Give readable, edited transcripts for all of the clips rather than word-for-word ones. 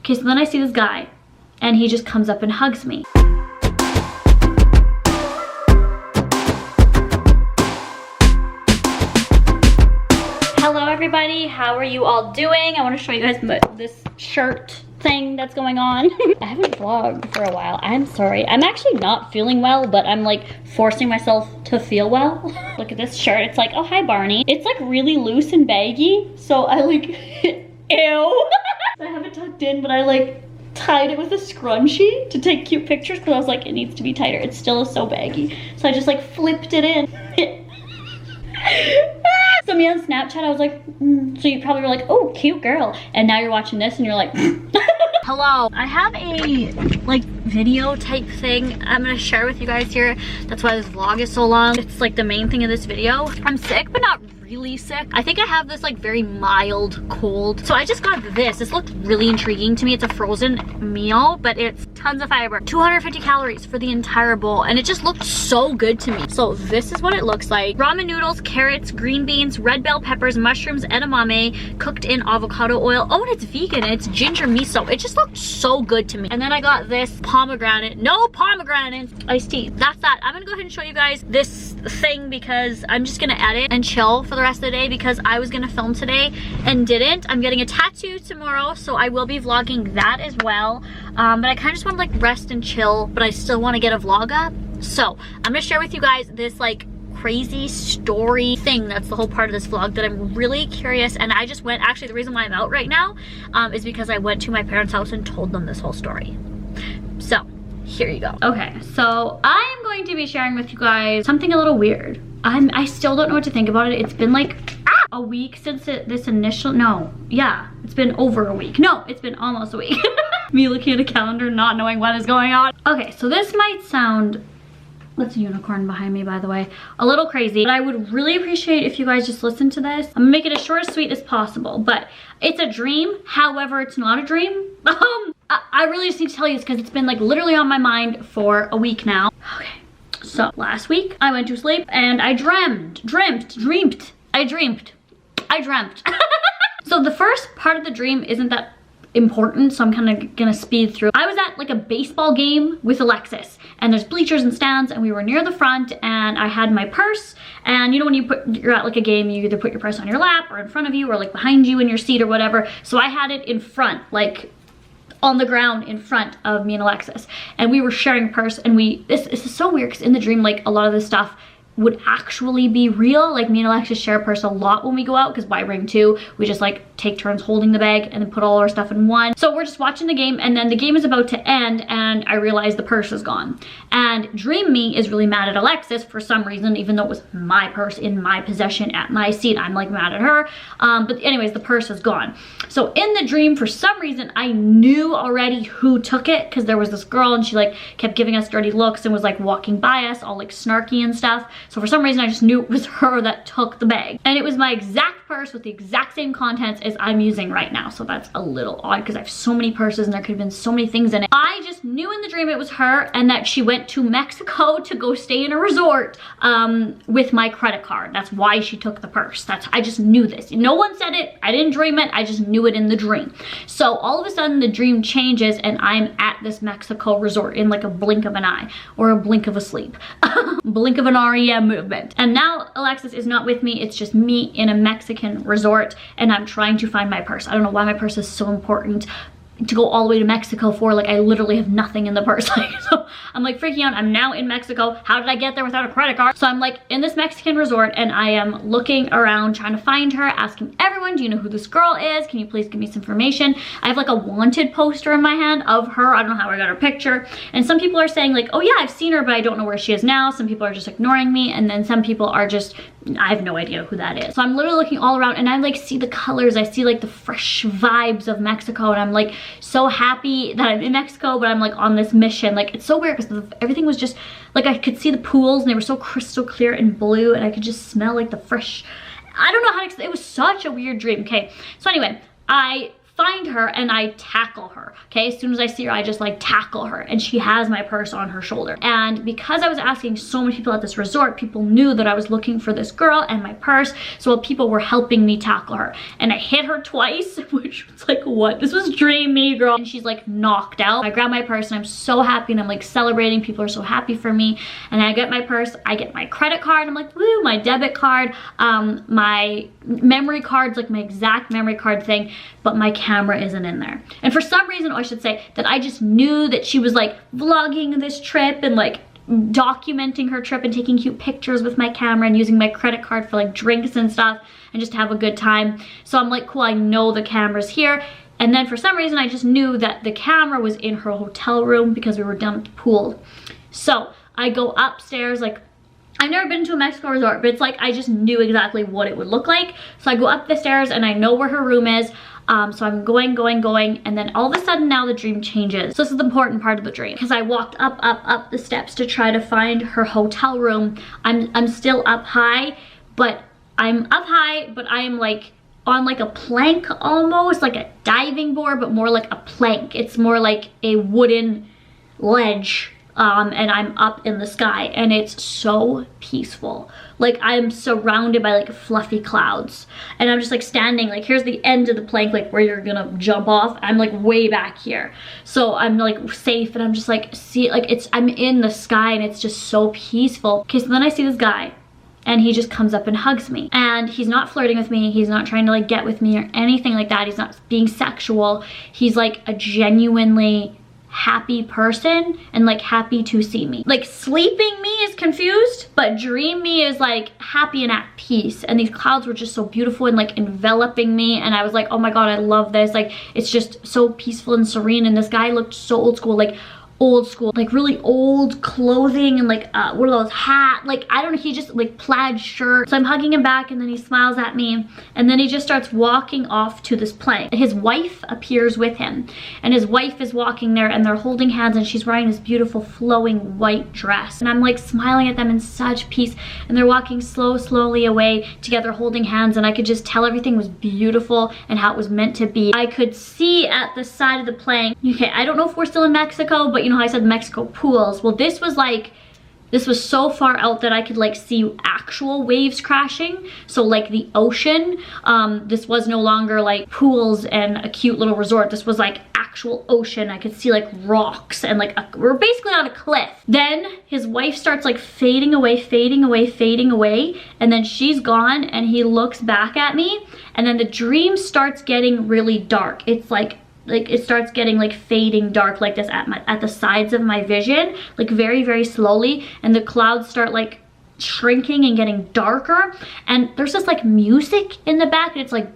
Okay, so then I see this guy and he just comes up and hugs me. Hello everybody, how are you all doing? I want to show you guys this shirt thing that's going on. I haven't vlogged for a while. I'm sorry. I'm actually not feeling well, but I'm like forcing myself to feel well. Look at this shirt. It's like, oh hi Barney. It's like really loose and baggy, so I like, ew. I have it tucked in, but I like tied it with a scrunchie to take cute pictures because I was like, it needs to be tighter. It still is so baggy. So I just like flipped it in. So me on Snapchat, I was like, so you probably were like, oh, cute girl. And now you're watching this and you're like, hello. I have a like video type thing I'm gonna share with you guys here. That's why this vlog is so long. It's like the main thing of this video. I'm sick, but not really sick. I think I have this like very mild cold. So I just got this. This looked really intriguing to me. It's a frozen meal, but it's tons of fiber. 250 calories for the entire bowl. And it just looked so good to me. So this is what it looks like. Ramen noodles, carrots, green beans, red bell peppers, mushrooms, edamame, cooked in avocado oil. Oh, and it's vegan and it's ginger miso. It just looked so good to me. And then I got this pomegranate, iced tea. That's that. I'm gonna go ahead and show you guys this thing because I'm just gonna edit and chill for the rest of the day because I was gonna film today and didn't. I'm getting a tattoo tomorrow, so I will be vlogging that as well. But I kind of just want to like rest and chill, but I still want to get a vlog up. So I'm gonna share with you guys this like crazy story thing. That's the whole part of this vlog that I'm really curious. And I just went, actually the reason why I'm out right now is because I went to my parents' house and told them this whole story. So here you go. Okay, so I am going to be sharing with you guys something a little weird. I still don't know what to think about it. It's been like a week since this initial, it's been over a week. No, it's been almost a week. Me looking at a calendar, not knowing what is going on. Okay, so this might sound, that's a unicorn behind me, by the way, a little crazy, but I would really appreciate if you guys just listen to this. I'm gonna make it as short and sweet as possible, but it's a dream. However, it's not a dream. I really just need to tell you this because it's been like literally on my mind for a week now. Okay, so last week I went to sleep and I dreamt. So the first part of the dream isn't that important, so I'm kind of gonna speed through. I was at like a baseball game with Alexis and there's bleachers and stands and we were near the front and I had my purse, and you know when you're at like a game, you either put your purse on your lap or in front of you or like behind you in your seat or whatever. So I had it in front, like on the ground in front of me and Alexis, and we were sharing a purse. And this is so weird because in the dream like a lot of this stuff would actually be real. Like me and Alexis share a purse a lot when we go out because why bring two? We just like take turns holding the bag and then put all our stuff in one. So we're just watching the game and then the game is about to end and I realize the purse is gone. And dream me is really mad at Alexis for some reason, even though it was my purse in my possession at my seat. I'm like mad at her. But anyways, the purse is gone. So in the dream, for some reason, I knew already who took it because there was this girl and she like kept giving us dirty looks and was like walking by us all like snarky and stuff. So for some reason, I just knew it was her that took the bag. And it was my exact purse with the exact same contents as I'm using right now. So that's a little odd because I have so many purses and there could have been so many things in it. I just knew in the dream it was her and that she went to Mexico to go stay in a resort with my credit card. That's why she took the purse. I just knew this. No one said it. I didn't dream it. I just knew it in the dream. So all of a sudden the dream changes and I'm at this Mexico resort in like a blink of an eye or a blink of a sleep. Blink of an REM movement. And now Alexis is not with me. It's just me in a Mexican resort and I'm trying to find my purse. I don't know why my purse is so important to go all the way to Mexico for. Like I literally have nothing in the purse. So I'm like freaking out. I'm now in Mexico. How did I get there without a credit card? So I'm like in this Mexican resort and I am looking around trying to find her, asking everyone, do you know who this girl is? Can you please give me some information? I have like a wanted poster in my hand of her. I don't know how I got her picture. And some people are saying like, oh yeah, I've seen her, but I don't know where she is now. Some people are just ignoring me. And then some people are just, I have no idea who that is. So I'm literally looking all around and I like see the colors. I see like the fresh vibes of Mexico and I'm like so happy that I'm in Mexico, but I'm like on this mission. Like it's so weird because everything was just like I could see the pools and they were so crystal clear and blue and I could just smell like the fresh, I don't know how to explain. It was such a weird dream. Okay, so anyway, I find her and I tackle her, okay? As soon as I see her, I just like tackle her, and she has my purse on her shoulder. And because I was asking so many people at this resort, people knew that I was looking for this girl and my purse, so people were helping me tackle her. And I hit her twice, which was like, what? This was dream me, girl. And she's like knocked out. I grab my purse and I'm so happy, and I'm like celebrating. People are so happy for me. And I get my purse, I get my credit card, I'm like, woo, my debit card, my memory card's like my exact memory card thing, but my camera isn't in there. And for some reason, or I should say that I just knew that she was like vlogging this trip and like documenting her trip and taking cute pictures with my camera and using my credit card for like drinks and stuff and just have a good time. So I'm like, cool, I know the camera's here. And then for some reason, I just knew that the camera was in her hotel room because we were down at the pool. So I go upstairs, like, I've never been to a Mexico resort, but it's like I just knew exactly what it would look like. So I go up the stairs and I know where her room is. So I'm going, and then all of a sudden now the dream changes. So this is the important part of the dream, because I walked up the steps to try to find her hotel room. I'm still up high, but I'm like on like a plank, almost like a diving board, but more like a plank. It's more like a wooden ledge. And I'm up in the sky, and it's so peaceful. Like, I'm surrounded by like fluffy clouds, and I'm just like standing, like here's the end of the plank, like where you're gonna jump off. I'm like way back here, so I'm like safe, and I'm just like, see, like I'm in the sky, and it's just so peaceful. Okay, so then I see this guy, and he just comes up and hugs me, and he's not flirting with me, he's not trying to like get with me or anything like that, he's not being sexual. He's like a genuinely happy person and like happy to see me. Like sleeping me is confused, but dream me is like happy and at peace. And these clouds were just so beautiful and like enveloping me, and I was like, oh my god, I love this. Like it's just so peaceful and serene. And this guy looked so old school, like really old clothing, and like one of those hat, like I don't know, he just like plaid shirt. So I'm hugging him back, and then he smiles at me, and then he just starts walking off to this plank. His wife appears with him, and his wife is walking there, and they're holding hands, and she's wearing this beautiful flowing white dress, and I'm like smiling at them in such peace, and they're walking slowly away together holding hands, and I could just tell everything was beautiful and how it was meant to be. I could see at the side of the plank, okay, I don't know if we're still in Mexico, but you know how I said Mexico pools? Well, this was so far out that I could like see actual waves crashing. So like the ocean, this was no longer like pools and a cute little resort. This was like actual ocean. I could see like rocks, and like we're basically on a cliff. Then his wife starts like fading away, and then she's gone, and he looks back at me, and then the dream starts getting really dark. It's like it starts getting like fading dark like this at the sides of my vision, like very slowly, and the clouds start like shrinking and getting darker, and there's just like music in the back, and it's like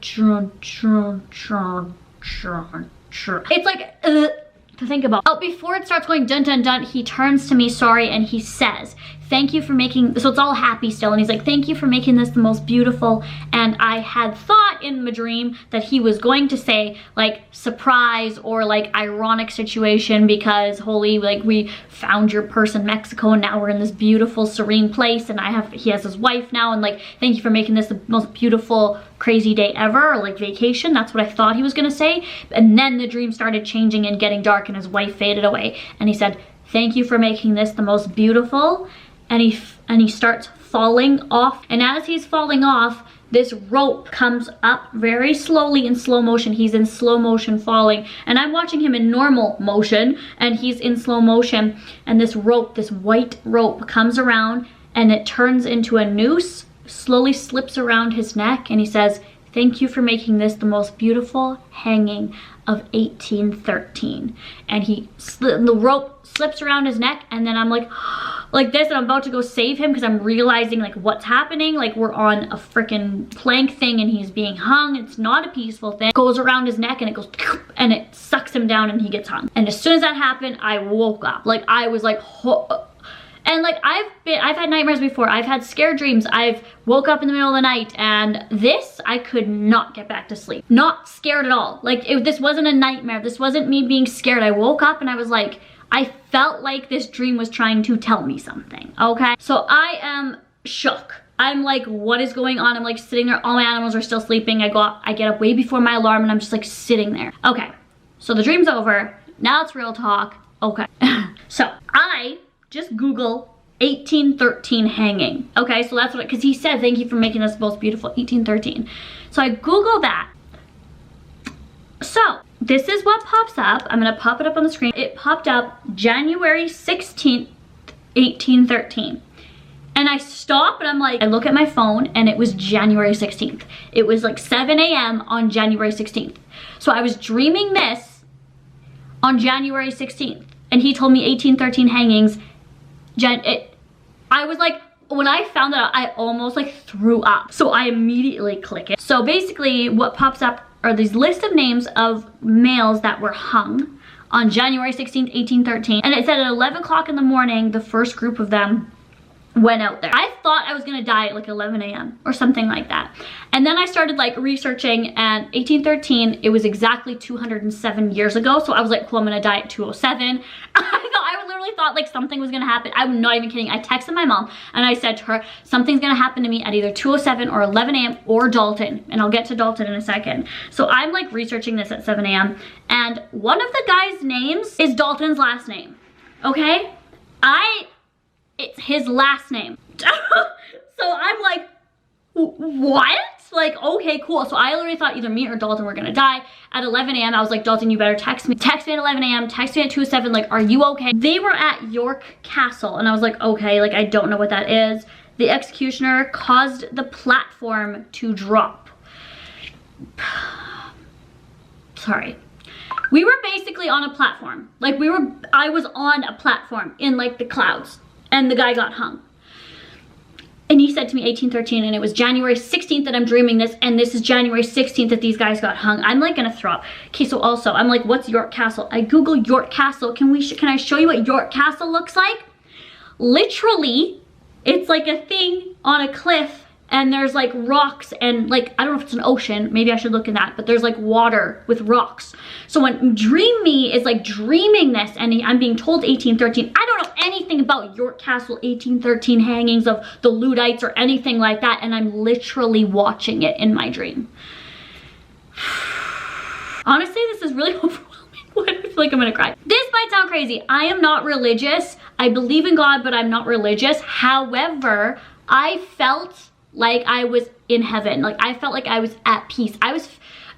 it's like to think about. Oh, before it starts going dun dun dun, he turns to me, sorry, and he says, thank you for making, so it's all happy still, and he's like, thank you for making this the most beautiful. And I had thought in my dream that he was going to say like surprise or like ironic situation, because holy, like we found your purse in Mexico, and now we're in this beautiful serene place, and he has his wife now, and like thank you for making this the most beautiful crazy day ever, or like vacation. That's what I thought he was gonna say. And then the dream started changing and getting dark, and his wife faded away, and he said, thank you for making this the most beautiful. And he starts falling off, and as he's falling off, this rope comes up very slowly in slow motion. He's in slow motion falling, and I'm watching him in normal motion, and he's in slow motion, and this rope, this white rope, comes around, and it turns into a noose, slowly slips around his neck, and he says, thank you for making this the most beautiful hanging of 1813. And the rope slips around his neck, and then I'm like this, and I'm about to go save him because I'm realizing like what's happening. Like we're on a freaking plank thing, and he's being hung. It's not a peaceful thing. It goes around his neck, and it goes and it sucks him down, and he gets hung. And as soon as that happened, I woke up. Like I was like, and like I've had nightmares before. I've had scared dreams. I've woke up in the middle of the night, and this, I could not get back to sleep. Not scared at all. Like this wasn't a nightmare. This wasn't me being scared. I woke up and I was like, I felt like this dream was trying to tell me something, okay? So I am shook. I'm like, what is going on? I'm like sitting there, all my animals are still sleeping. I get up way before my alarm and I'm just like sitting there. Okay, so the dream's over. Now it's real talk. Okay, so I just Google 1813 hanging. Okay, so that's what, because he said, thank you for making us most beautiful, 1813. So I Google that. So this is what pops up. I'm gonna pop it up on the screen. It popped up January 16th, 1813. And I stop and I'm like, I look at my phone and it was January 16th. It was like 7 a.m. on January 16th. So I was dreaming this on January 16th. And he told me 1813 hangings. I was like, when I found that out, I almost like threw up. So I immediately click it. So basically what pops up are these list of names of males that were hung on January 16th, 1813. And it said at 11 o'clock in the morning, the first group of them went out there. I thought I was gonna die at like 11 a.m. or something like that. And then I started like researching, and 1813, it was exactly 207 years ago. So I was like, cool, I'm gonna die at 207. I literally thought like something was gonna happen. I'm not even kidding. I texted my mom and I said to her, something's gonna happen to me at either 207 or 11 a.m. or Dalton. And I'll get to Dalton in a second. So I'm like researching this at 7 a.m. And one of the guys' names is Dalton's last name, okay? It's his last name. So I'm like, what? Like, okay, cool. So I literally thought either me or Dalton were gonna die. At 11 a.m. I was like, Dalton, you better text me. Text me at 11 a.m. Text me at 2:07. Like, are you okay? They were at York Castle and I was like, okay, like I don't know what that is. The executioner caused the platform to drop. Sorry. We were basically on a platform. Like I was on a platform in like the clouds. And the guy got hung. And he said to me 1813, and it was January 16th that I'm dreaming this, and this is January 16th that these guys got hung. I'm like gonna throw up. Okay, so also, I'm like, what's York Castle? I Google York Castle. Can I show you what York Castle looks like? Literally, it's like a thing on a cliff, and there's like rocks and like, I don't know if it's an ocean, maybe I should look in that, but there's like water with rocks. So when Dream Me is like dreaming this and I'm being told 1813, I don't know anything about York Castle 1813 hangings of the Luddites or anything like that, and I'm literally watching it in my dream. Honestly, this is really overwhelming. I feel like I'm gonna cry. This might sound crazy. I am not religious. I believe in God, but I'm not religious. However, I felt like I was in heaven. Like I felt like I was at peace.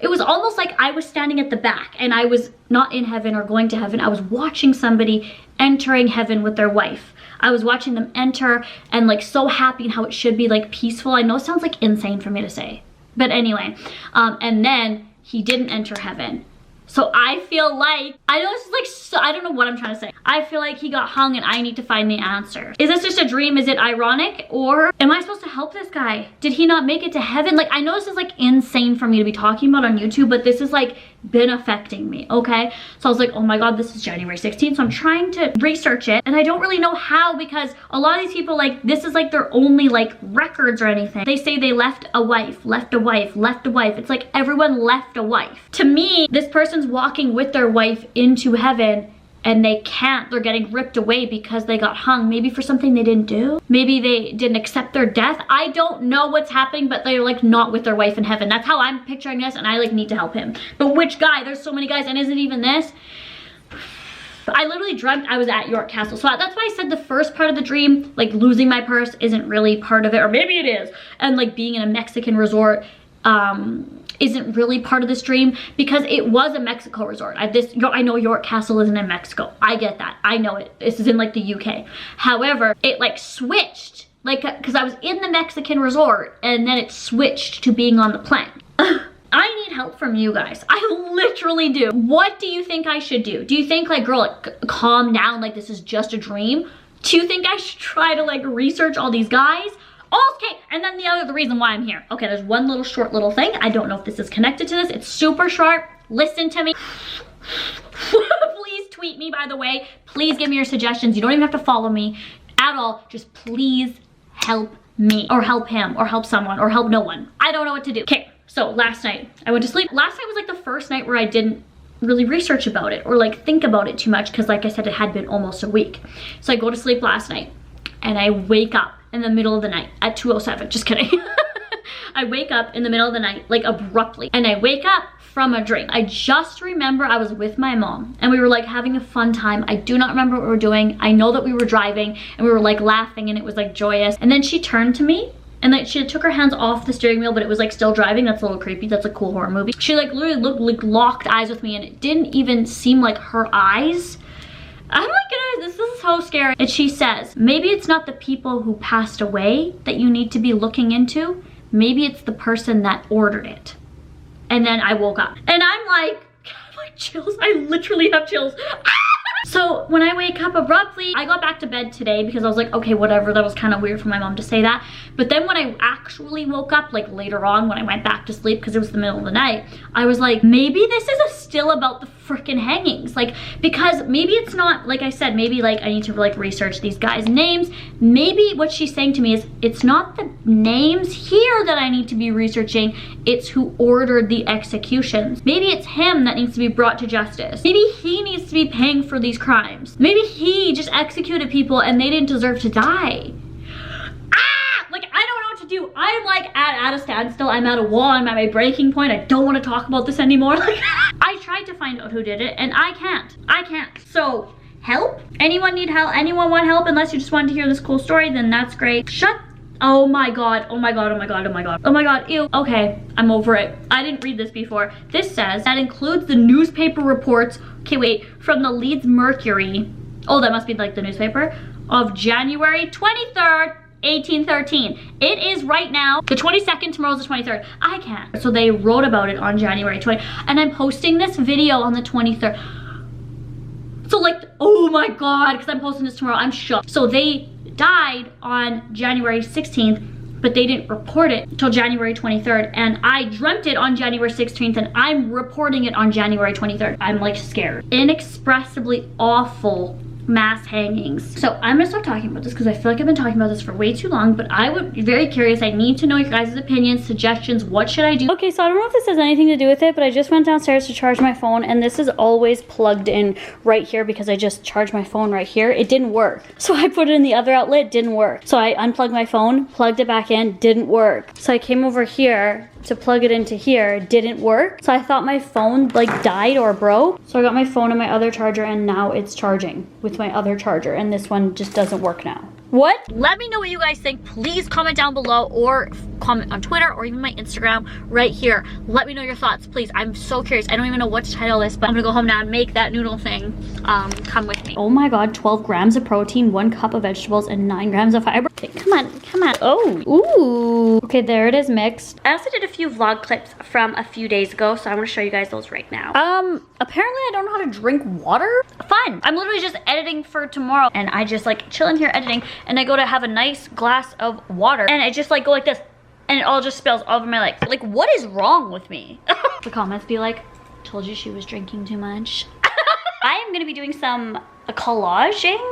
It was almost like I was standing at the back and I was not in heaven or going to heaven. I was watching somebody entering heaven with their wife. I was watching them enter and like so happy and how it should be like peaceful. I know it sounds like insane for me to say, but anyway. And then he didn't enter heaven. So I feel like, I know this is like, so, I don't know what I'm trying to say. I feel like he got hung and I need to find the answer. Is this just a dream? Is it ironic? Or am I supposed to help this guy? Did he not make it to heaven? Like, I know this is like insane for me to be talking about on YouTube, but this is like been affecting me, okay? So I was like, oh my God, this is January 16th. So I'm trying to research it and I don't really know how, because a lot of these people, like, this is like their only like records or anything. They say they left a wife, left a wife, left a wife. It's like everyone left a wife. To me, this person's walking with their wife into heaven and they can't. They're getting ripped away because they got hung. Maybe for something they didn't do. Maybe they didn't accept their death. I don't know what's happening, but they're like not with their wife in heaven. That's how I'm picturing this, and I like need to help him. But which guy? There's so many guys, and isn't even this? I literally dreamt I was at York Castle. So that's why I said the first part of the dream, like losing my purse, isn't really part of it, or maybe it is. And like being in a Mexican resort, isn't really part of this dream, because it was a Mexico resort. I know York Castle isn't in Mexico. I get that. I know it. This is in like the UK. However, it like switched, like, because I was in the Mexican resort and then it switched to being on the plane. I need help from you guys. I literally do. What do you think I should do? Do you think like, girl, like, calm down, like this is just a dream? Do you think I should try to like research all these guys? Okay, and then the reason why I'm here. Okay, there's one little short little thing. I don't know if this is connected to this. It's super short. Listen to me. Please tweet me, by the way. Please give me your suggestions. You don't even have to follow me at all. Just please help me, or help him, or help someone, or help no one. I don't know what to do. Okay, so last night I went to sleep. Last night was like the first night where I didn't really research about it or like think about it too much, because like I said, it had been almost a week. So I go to sleep last night and I wake up in the middle of the night at 2:07. Just kidding. I wake up in the middle of the night, like abruptly, and I wake up from a dream. I just remember I was with my mom and we were like having a fun time. I do not remember what we were doing. I know that we were driving and we were like laughing and it was like joyous. And then she turned to me and like she took her hands off the steering wheel, but it was like still driving. That's a little creepy. That's a cool horror movie. She like literally looked like locked eyes with me and it didn't even seem like her eyes. I'm like, this is so scary. And she says, maybe it's not the people who passed away that you need to be looking into. Maybe it's the person that ordered it. And then I woke up and I'm like chills. I literally have chills. So when I wake up abruptly, I got back to bed today because I was like, okay, whatever. That was kind of weird for my mom to say that. But then when I actually woke up, like later on when I went back to sleep because it was the middle of the night, I was like, maybe this is still about the freaking hangings. Like, because maybe it's not, like I said, maybe like I need to like research these guys' names. Maybe what she's saying to me is it's not the names here that I need to be researching. It's who ordered the executions. Maybe it's him that needs to be brought to justice. Maybe he needs to be paying for these crimes. Maybe he just executed people and they didn't deserve to die. Like, I don't know what to do. I'm like at a standstill. I'm at a wall. I'm at my breaking point. I don't want to talk about this anymore. Like, I tried to find out who did it and I can't. So help? Anyone need help? Anyone want help? Unless you just wanted to hear this cool story, then that's great. Oh my god, oh my god, oh my god, oh my god, oh my god, ew. Okay, I'm over it. I didn't read this before. This says that includes the newspaper reports, okay wait, from the Leeds Mercury, oh that must be like the newspaper, of January 23rd, 1813. It is right now, the 22nd, tomorrow's the 23rd. I can't. So they wrote about it on January 20th, and I'm posting this video on the 23rd. So like, oh my god, because I'm posting this tomorrow, I'm shocked. So they died on January 16th, but they didn't report it until January 23rd. And I dreamt it on January 16th and I'm reporting it on January 23rd. I'm like scared. Inexpressibly awful mass hangings. So I'm gonna stop talking about this because I feel like I've been talking about this for way too long, but I would be very curious. I need to know your guys' opinions, suggestions. What should I do? Okay, so I don't know if this has anything to do with it, but I just went downstairs to charge my phone and this is always plugged in right here because I just charged my phone right here. It didn't work. So I put it in the other outlet, didn't work. So I unplugged my phone, plugged it back in, didn't work. So I came over here to plug it into here, didn't work. So I thought my phone like died or broke. So I got my phone and my other charger and now it's charging with my other charger and this one just doesn't work now. What? Let me know what you guys think. Please comment down below or comment on Twitter or even my Instagram right here. Let me know your thoughts, please. I'm so curious. I don't even know what to title this, but I'm gonna go home now and make that noodle thing. Come with me. Oh my god, 12 grams of protein, 1 cup of vegetables, and 9 grams of fiber. Okay, come on, come on. Oh, ooh. Okay, there it is mixed. I also did a few vlog clips from a few days ago, so I'm gonna show you guys those right now. Apparently I don't know how to drink water. Fun. I'm literally just editing for tomorrow and I just like chill in here editing and I go to have a nice glass of water and I just like go like this and it all just spills all over my legs. Like, what is wrong with me? The comments be like, told you she was drinking too much. I am gonna be doing some collaging.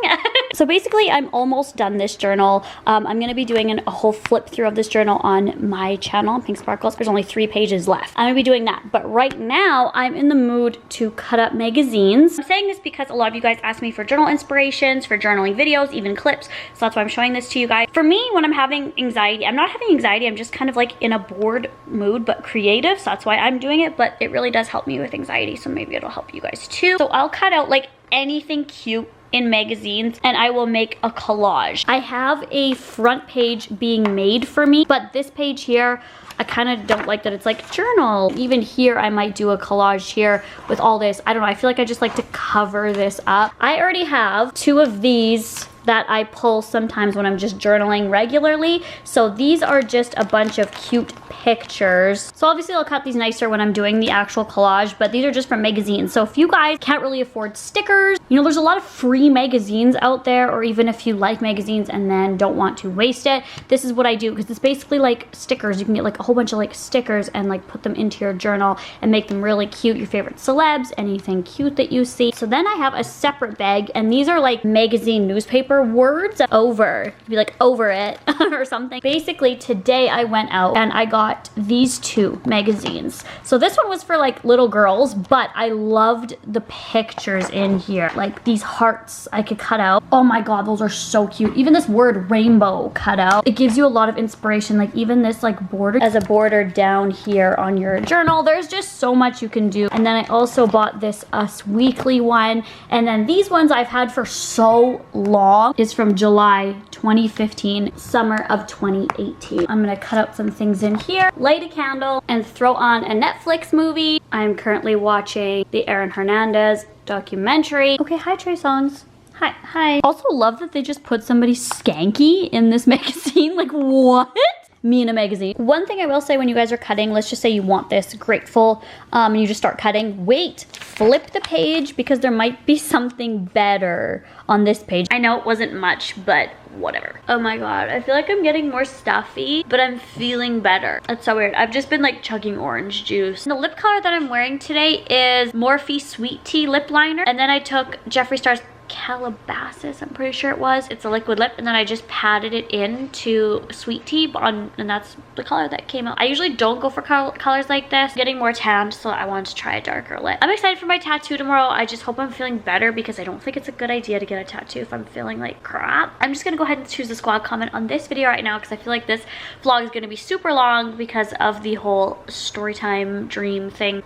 So basically I'm almost done this journal. I'm gonna be doing a whole flip through of this journal on my channel, Pink Sparkles. There's only 3 pages left. I'm gonna be doing that. But right now I'm in the mood to cut up magazines. I'm saying this because a lot of you guys ask me for journal inspirations, for journaling videos, even clips. So that's why I'm showing this to you guys. For me, when I'm having anxiety, I'm not having anxiety, I'm just kind of like in a bored mood, but creative. So that's why I'm doing it, but it really does help me with anxiety. So maybe it'll help you guys too. So I'll cut out like anything cute in magazines and I will make a collage. I have a front page being made for me, but this page here, I kind of don't like that it's like journal. Even here, I might do a collage here with all this. I don't know, I feel like I just like to cover this up. I already have 2 of these that I pull sometimes when I'm just journaling regularly. So these are just a bunch of cute pictures. So obviously I'll cut these nicer when I'm doing the actual collage, but these are just from magazines. So if you guys can't really afford stickers, you know, there's a lot of free magazines out there, or even if you like magazines and then don't want to waste it, this is what I do, because it's basically like stickers. You can get like a whole bunch of like stickers and like put them into your journal and make them really cute. Your favorite celebs, anything cute that you see. So then I have a separate bag, and these are like magazine newspaper paper words. Over. Be like over it or something. Basically today I went out and I got these 2 magazines. So this one was for like little girls, but I loved the pictures in here. Like these hearts I could cut out. Oh my god, those are so cute. Even this word rainbow cut out. It gives you a lot of inspiration. Like even this like border as a border down here on your journal. There's just so much you can do. And then I also bought this Us Weekly one. And then these ones I've had for so long. Is from July 2015, summer of 2018. I'm gonna cut out some things in here, light a candle, and throw on a Netflix movie. I'm currently watching the Aaron Hernandez documentary. Okay, hi Trey Songz. Hi. Also love that they just put somebody skanky in this magazine. Like what? Me in a magazine. One thing I will say when you guys are cutting, let's just say you want this grateful, and you just start cutting, wait, flip the page because there might be something better on this page. I know it wasn't much, but whatever. Oh my god, I feel like I'm getting more stuffy, but I'm feeling better. That's so weird. I've just been like chugging orange juice. The lip color that I'm wearing today is Morphe Sweet Tea lip liner, and then I took Jeffree Star's Calabasas, I'm pretty sure it was. It's a liquid lip, and then I just patted it into Sweet Tea and that's the color that came out. I usually don't go for colors like this. I'm getting more tanned, so I wanted to try a darker lip. I'm excited for my tattoo tomorrow. I just hope I'm feeling better because I don't think it's a good idea to get a tattoo if I'm feeling like crap. I'm just gonna go ahead and choose the squad comment on this video right now because I feel like this vlog is gonna be super long because of the whole story time dream thing.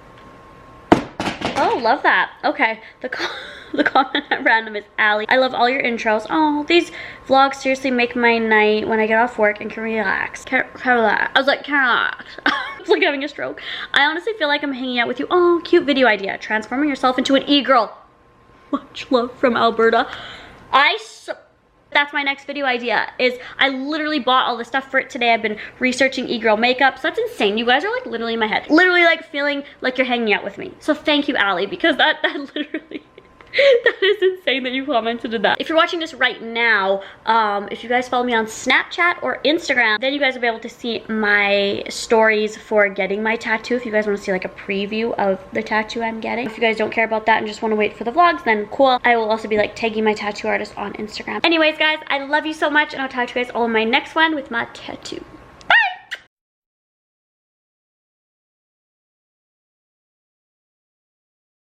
Oh, love that. Okay, the comment at random is Allie. I love all your intros. Oh, these vlogs seriously make my night when I get off work and can relax. Can relax. I was like, can relax. It's like having a stroke. I honestly feel like I'm hanging out with you. Oh, cute video idea. Transforming yourself into an e-girl. Much love from Alberta. That's my next video idea, is I literally bought all the stuff for it today. I've been researching e-girl makeup, so that's insane. You guys are like literally in my head. Literally like feeling like you're hanging out with me. So thank you, Allie, because that literally, that is insane that you commented on that. If you're watching this right now, if you guys follow me on Snapchat or Instagram, then you guys will be able to see my stories for getting my tattoo. If you guys want to see like a preview of the tattoo I'm getting. If you guys don't care about that and just want to wait for the vlogs, then cool. I will also be like tagging my tattoo artist on Instagram. Anyways, guys, I love you so much, and I'll talk to you guys all in my next one with my tattoo.